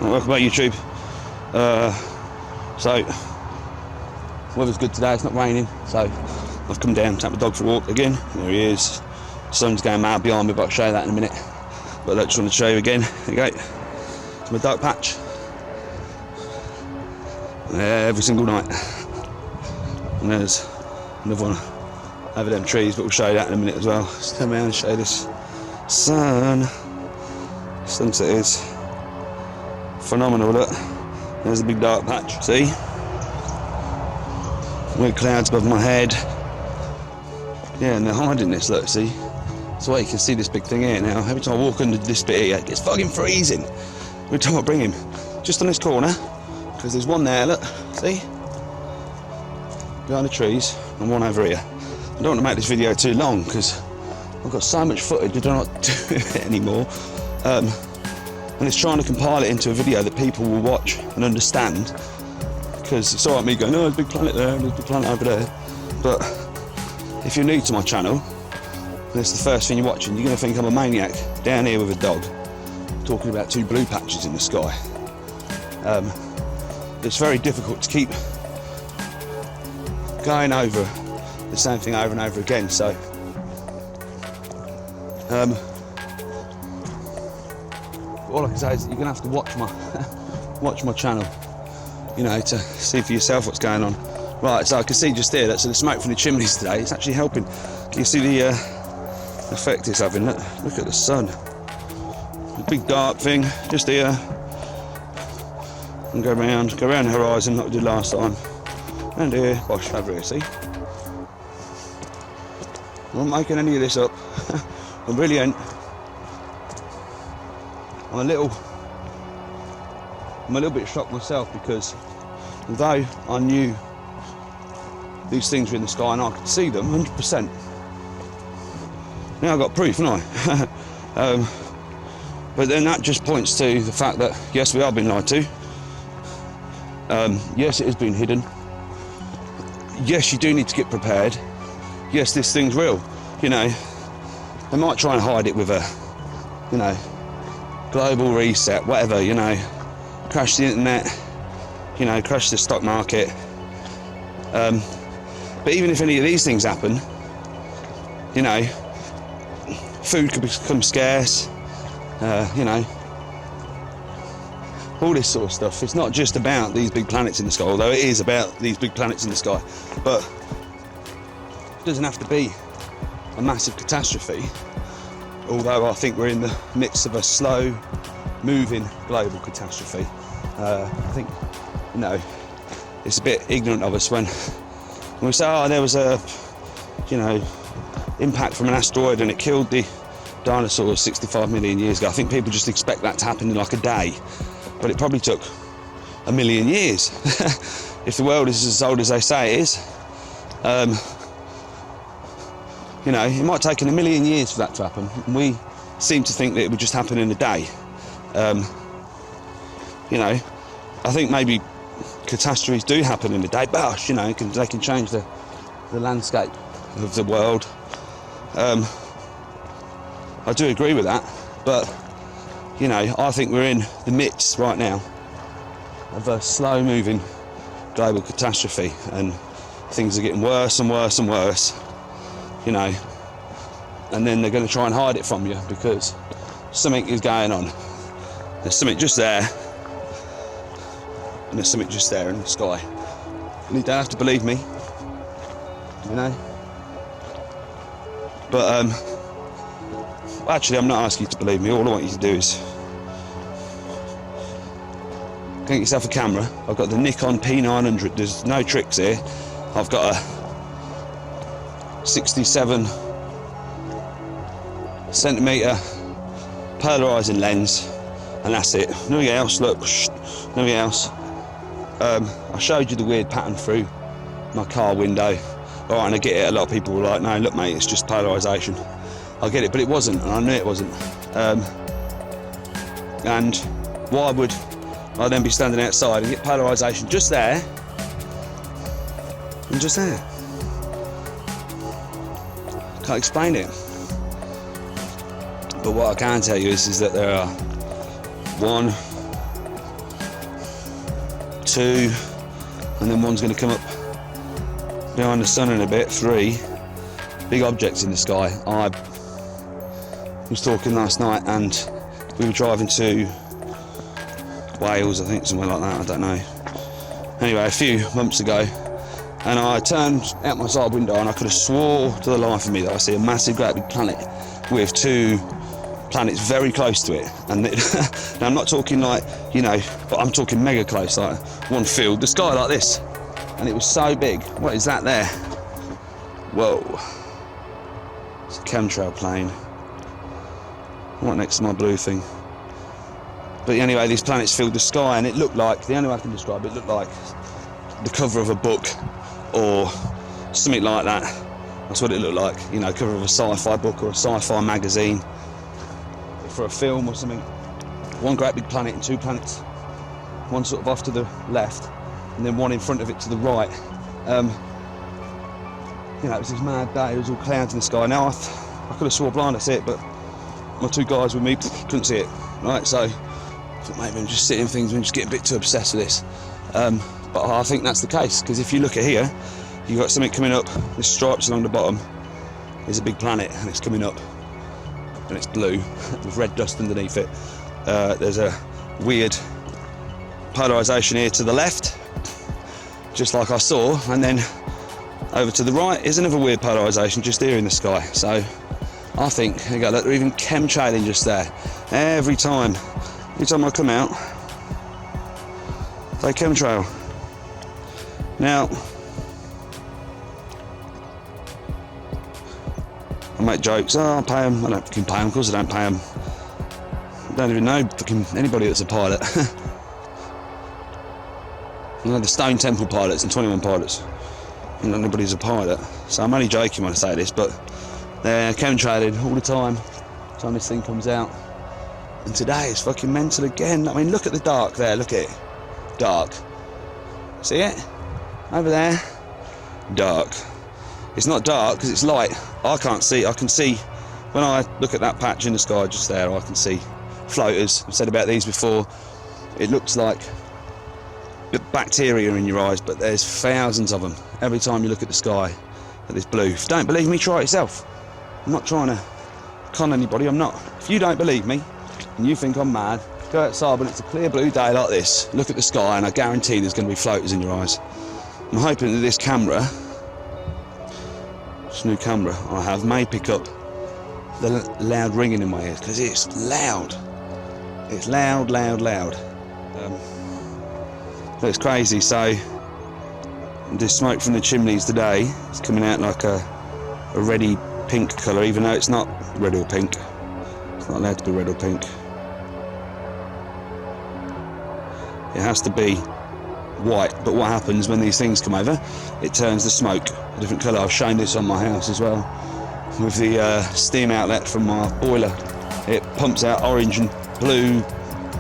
Welcome back, YouTube. So, weather's good today, it's not raining, so I've come down, take my dog for a walk again. There he is. The sun's going mad behind me, but I'll show you that in a minute. But I just want to show you again. There you go. It's my dark patch. Every single night. And there's another one over them trees, but we'll show you that in a minute as well. Just come around and show you this sun. Sunset is phenomenal, look. There's a big dark patch, see? Weird clouds above my head. Yeah, and they're hiding this, look, see? That's why you can see this big thing here now. Every time I walk under this bit here, it gets fucking freezing. Every time I bring him. Just on this corner, because there's one there, look, see? Behind the trees, and one over here. I don't want to make this video too long, because I've got so much footage, I don't know what to do with it anymore. And it's trying to compile it into a video that people will watch and understand, because it's alright me going, oh, there's a big planet there, there's a big planet over there, but if you're new to my channel and it's the first thing you're watching, you're going to think I'm a maniac down here with a dog talking about two blue patches in the sky. It's very difficult to keep going over the same thing over and over again, so all I can say is that you're going to have to watch my channel, you know, to see for yourself what's going on. Right, so I can see just there, that's the smoke from the chimneys today. It's actually helping. Can you see the effect it's having? Look at the sun. A big dark thing, just here. And go around the horizon like we did last time. And here, bosh, over here, see? I'm not making any of this up. I really ain't. I'm a little bit shocked myself, because although I knew these things were in the sky and I could see them 100%, now I've got proof, haven't I? But then that just points to the fact that yes, we are being lied to. Yes, it has been hidden. Yes, you do need to get prepared. Yes, this thing's real. You know, they might try and hide it with a, you know, global reset, whatever, you know, crash the internet, you know, crash the stock market. But even if any of these things happen, you know, food could become scarce, you know, all this sort of stuff. It's not just about these big planets in the sky, although it is about these big planets in the sky, but it doesn't have to be a massive catastrophe. Although I think we're in the midst of a slow moving global catastrophe. I think, you know, it's a bit ignorant of us when we say, oh, there was a, you know, impact from an asteroid and it killed the dinosaurs 65 million years ago. I think people just expect that to happen in like a day, but it probably took a million years. If the world is as old as they say it is, you know, it might take a million years for that to happen. And we seem to think that it would just happen in a day. You know, I think maybe catastrophes do happen in a day, but you know, they can change the landscape of the world. I do agree with that, but you know, I think we're in the midst right now of a slow-moving global catastrophe, and things are getting worse and worse and worse. You know, and then they're going to try and hide it from you because something is going on. There's something just there, and there's something just there in the sky. And you don't have to believe me, you know. But actually, I'm not asking you to believe me. All I want you to do is get yourself a camera. I've got the Nikon P900. There's no tricks here. I've got a 67 centimetre polarising lens, and that's it. Nothing else, look, nothing else. I showed you the weird pattern through my car window. Alright, and I get it, a lot of people were like, no, look mate, it's just polarisation. I get it, but it wasn't, and I knew it wasn't. And why would I then be standing outside and get polarisation just there, and just there? Can't explain it. But what I can tell you is that there are 1, 2, and then one's going to come up behind the sun in a bit. 3 big objects in the sky. I was talking last night, and we were driving to Wales, I think, somewhere like that, I don't know. Anyway, a few months ago, and I turned out my side window and I could have swore to the life of me that I see a massive great big planet with 2 planets very close to it. And now I'm not talking like, you know, but I'm talking mega close, like one field, the sky like this. And it was so big. What is that there? Whoa. It's a chemtrail plane. Right next to my blue thing. But anyway, these planets filled the sky, and it looked like, the only way I can describe it, looked like the cover of a book or something like that. That's what it looked like, you know, cover of a sci-fi book or a sci-fi magazine for a film or something. One great big planet and 2 planets, one sort of off to the left and then one in front of it to the right. You know, it was this mad day, it was all clouds in the sky. Now I could have swore blind I see it, but my 2 guys with me couldn't see it, right? So I thought maybe I'm just sitting things and just getting a bit too obsessed with this. But I think that's the case, because if you look at here, you've got something coming up, there's stripes along the bottom, there's a big planet and it's coming up, and it's blue with red dust underneath it. There's a weird polarisation here to the left, just like I saw, and then over to the right is another weird polarisation just here in the sky. So I think, there you go, look, they're even chemtrailing just there. Every time I come out, they chemtrail. Now, I make jokes, oh, I'll pay them. I don't fucking pay them, of course I don't pay them. I don't even know fucking anybody that's a pilot. I know the Stone Temple pilots and 21 pilots. And not anybody's a pilot. So I'm only joking when I say this, but they're chemtrailing all the time this thing comes out. And today it's fucking mental again. I mean, look at the dark there, look at it. Dark. See it? Over there. Dark. It's not dark because it's light. I can't see. I can see when I look at that patch in the sky just there, I can see floaters. I've said about these before. It looks like bacteria in your eyes, but there's thousands of them every time you look at the sky at this blue. If you don't believe me, try it yourself. I'm not trying to con anybody, I'm not. If you don't believe me and you think I'm mad, go outside when it's a clear blue day like this, look at the sky, and I guarantee there's going to be floaters in your eyes. I'm hoping that this camera, this new camera I have, may pick up the loud ringing in my ears, because it's loud. It's loud, loud, loud. It's crazy. So the smoke from the chimneys today is coming out like a reddy pink colour, even though it's not red or pink. It's not allowed to be red or pink. It has to be white. But what happens when these things come over? It turns the smoke a different colour. I've shown this on my house as well with the steam outlet from my boiler. It pumps out orange and blue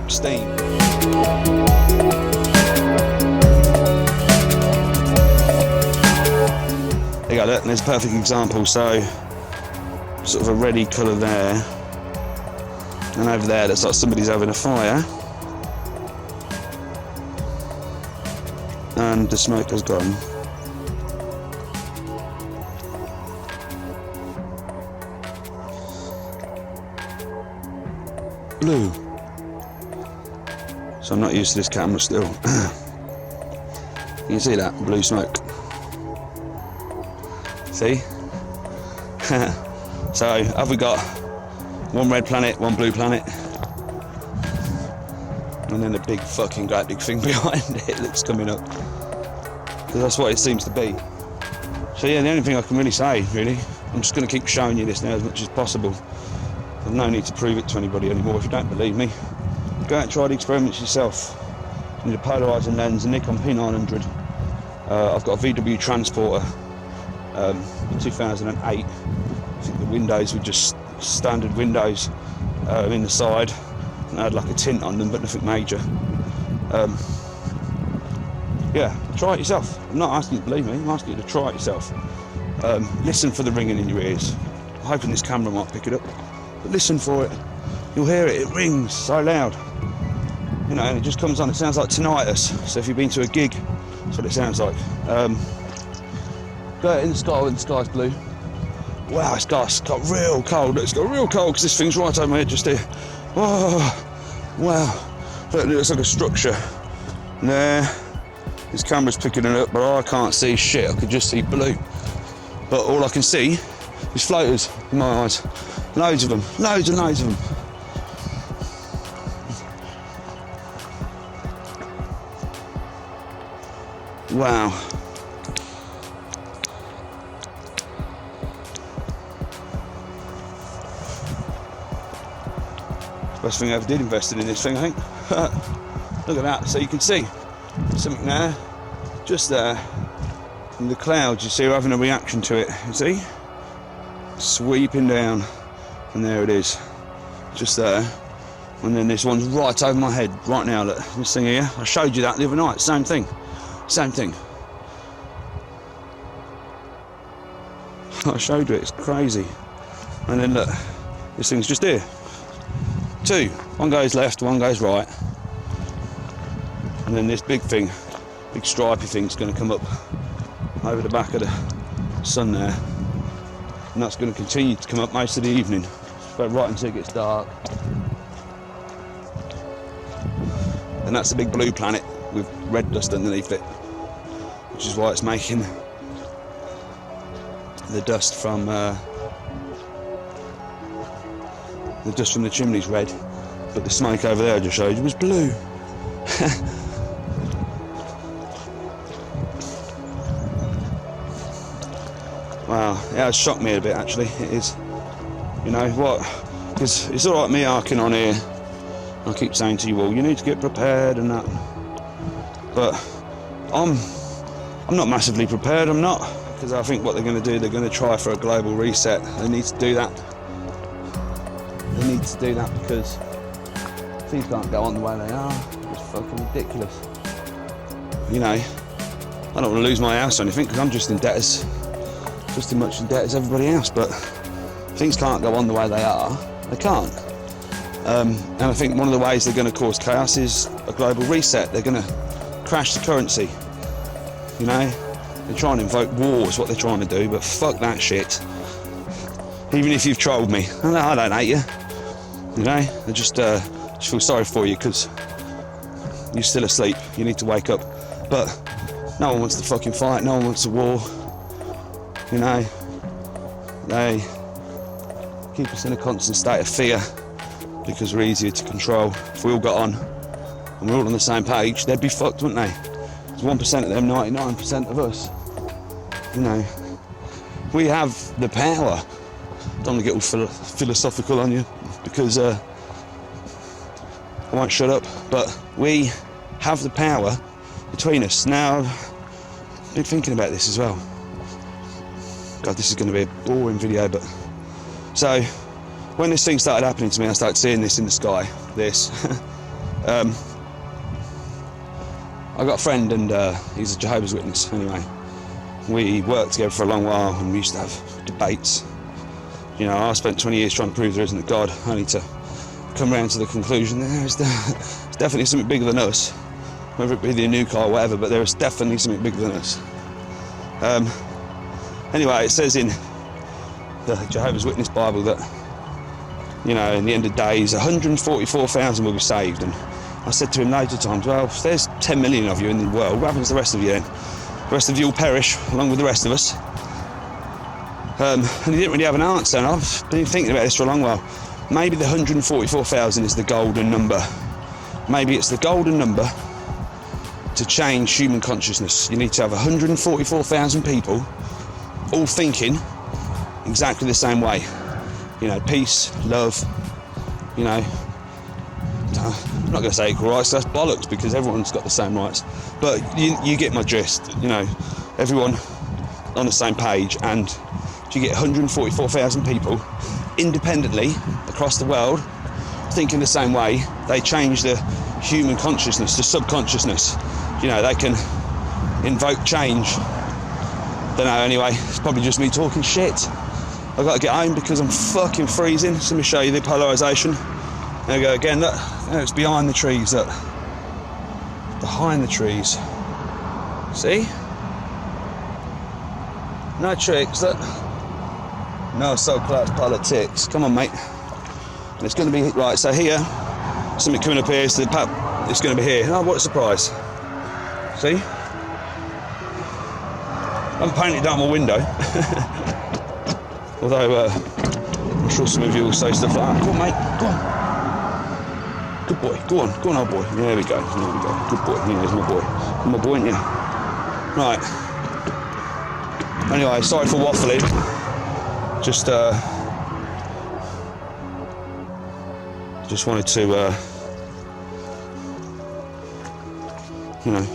steam. There you go, look, there's a perfect example. So, sort of a reddy colour there, and over there looks like somebody's having a fire, and the smoke has gone. Blue. So I'm not used to this camera still. You can see that blue smoke. See? So have we got one red planet, one blue planet, and then a big fucking great big thing behind it that's coming up, because that's what it seems to be. So yeah, the only thing I can really say, really, I'm just going to keep showing you this now as much as possible. There's no need to prove it to anybody anymore. If you don't believe me, go out and try the experiments yourself. You need a polarising lens, a Nikon P900. I've got a VW transporter, 2008. I think the windows were just standard windows in the side, and I had like a tint on them, but nothing major. Yeah, try it yourself. I'm not asking you to believe me, I'm asking you to try it yourself. Listen for the ringing in your ears. I'm hoping this camera might pick it up, but listen for it. You'll hear it, it rings so loud. you know, and it just comes on. It sounds like tinnitus. So if you've been to a gig, that's what it sounds like. Go out in the sky when the sky's blue. Wow, it's got real cold. It's got real cold because this thing's right over my head just here. Oh, wow. Look, it looks like a structure. There, this camera's picking it up, but I can't see shit. I could just see blue. But all I can see is floaters in my eyes. Loads of them, loads and loads of them. Wow. Best thing I ever did invested in this thing, I think. Look at that, so you can see something there, just there, in the clouds. You see we're having a reaction to it, you see? Sweeping down, and there it is, just there. And then this one's right over my head right now, look, this thing here. I showed you that the other night, same thing. Same thing. I showed you it, it's crazy. And then look, this thing's just here. Two, one goes left, one goes right. And then this big thing, big stripy thing's going to come up over the back of the sun there. And that's going to continue to come up most of the evening, but right until it gets dark. And that's a big blue planet with red dust underneath it, which is why it's making the dust from the chimneys red, but the smoke over there I just showed you was blue. Wow, yeah, it shocked me a bit actually. It is, you know what? Because it's all right me arcing on here. I keep saying to you all, you need to get prepared and that, but I'm not massively prepared. I'm not, because I think what they're going to do, they're going to try for a global reset. They need to do that. They need to do that because things can't go on the way they are. It's fucking ridiculous. You know, I don't want to lose my house or anything because I'm just in debt just as much in debt as everybody else, but things can't go on the way they are. They can't. And I think one of the ways they're going to cause chaos is a global reset. They're going to crash the currency. You know, they're trying to invoke war is what they're trying to do, but fuck that shit. Even if you've trolled me, I don't hate you. You know, I just feel sorry for you because you're still asleep. You need to wake up. But no one wants to fucking fight. No one wants a war. You know, they keep us in a constant state of fear because we're easier to control. If we all got on and we're all on the same page, they'd be fucked, wouldn't they? There's 1% of them, 99% of us. You know, we have the power. Don't want to get all philosophical on you because I won't shut up, but we have the power between us. Now, I've been thinking about this as well. God, this is going to be a boring video, but so when this thing started happening to me, I started seeing this in the sky, this. I got a friend and he's a Jehovah's Witness anyway. We worked together for a long while and we used to have debates. You know, I spent 20 years trying to prove there isn't a God, only to come around to the conclusion there's definitely something bigger than us. Whether it be the Anunnaki or whatever, but there is definitely something bigger than us. Anyway, it says in the Jehovah's Witness Bible that, you know, in the end of days, 144,000 will be saved. And I said to him loads of times, well, if there's 10 million of you in the world, what happens to the rest of you then? The rest of you will perish along with the rest of us. And he didn't really have an answer, and I've been thinking about this for a long while. Maybe the 144,000 is the golden number. Maybe it's the golden number to change human consciousness. You need to have 144,000 people all thinking exactly the same way. You know, peace, love, you know, I'm not going to say equal rights, that's bollocks because everyone's got the same rights. But you get my gist, you know, everyone on the same page, and you get 144,000 people independently across the world thinking the same way. They change the human consciousness, the subconsciousness. You know, they can invoke change. Don't know, anyway, it's probably just me talking shit. I've got to get home because I'm fucking freezing. So let me show you the polarisation. There we go again, look, it's behind the trees, look. behind the trees. See? No tricks, look. No so-called politics. Come on, mate. And it's going to be, right, so here, something coming up here, so it's going to be here. Oh, what a surprise. See? I haven't painted down my window. Although, I'm sure some of you will say stuff like that. Go on, mate, go on. Good boy, go on, old boy. There we go, Good boy, yeah, he's my boy. You're my boy, ain't you? Right. Anyway, sorry for waffling. Just wanted to, you know,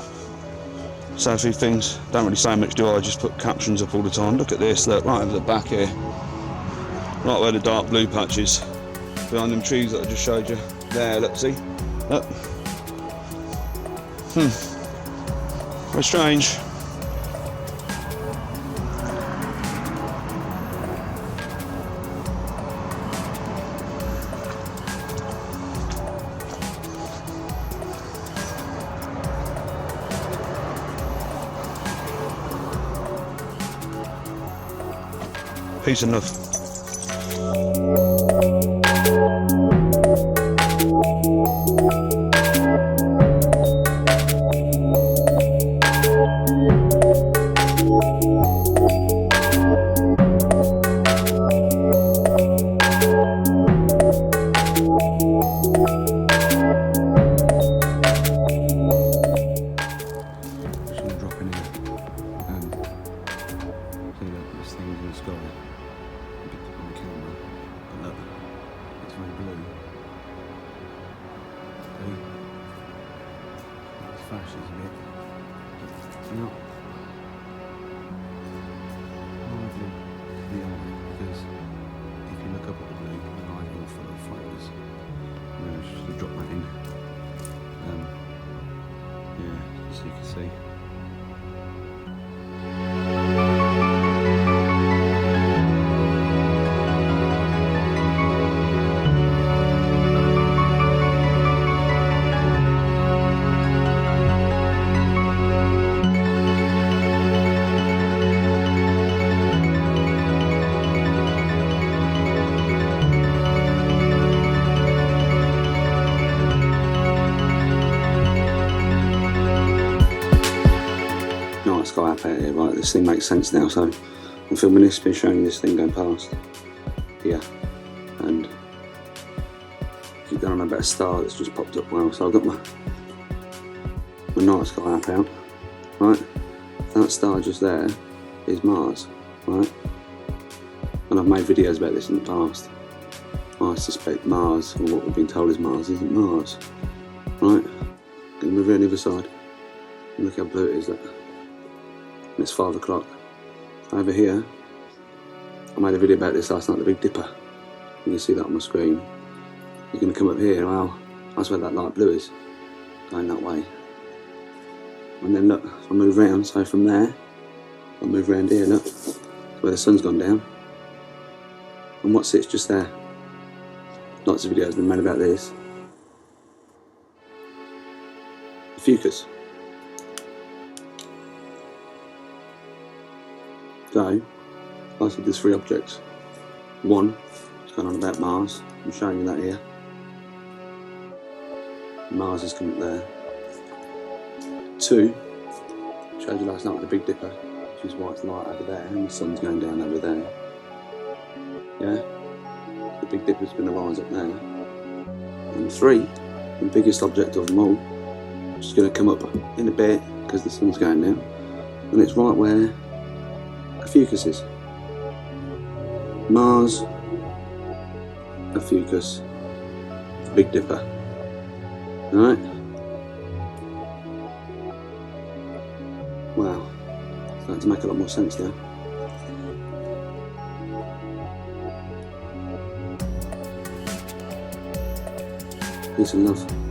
say a few things. Don't really say much, do I? Just put captions up all the time. Look at this, look, right over the back here. Right where the dark blue patch is. Behind them trees that I just showed you. There, look, see? Look. Very strange. Peace and love. Flashes a bit. Not hardly the eye, because if you look up at the blue, the eye will full of focus. Just to drop that in. Yeah, so you can see. Sky up out here, right? This thing makes sense now. So I'm filming this, been showing you this thing going past here, and keep going on about a star that's just popped up. Well, so I've got my night sky up out, right? That star just there is Mars, right? And I've made videos about this in the past. I suspect Mars, or what we've been told is Mars, isn't Mars, right? Gonna move around the other side. And look how blue it is. Look. And it's 5 o'clock. Over here, I made a video about this last night, the Big Dipper. You can see that on my screen. You're going to come up here, well, that's where that light blue is, going that way. And then look, I move round, so from there, I move round here, look, where the sun's gone down. And what sits just there? Lots of videos have been made about this. The Fucus. So, I said there's 3 objects. One, it's going on about Mars. I'm showing you that here. Mars is coming up there. 2, showed you last night with the Big Dipper, which is why it's light over there, and the sun's going down over there. Yeah? The Big Dipper's going to rise up there. And 3, the biggest object of them all, which is going to come up in a bit because the sun's going down, and it's right where Fucus is. Mars, a Fucus, Big Dipper. Alright? Wow. Starting to make a lot more sense now. Peace and love.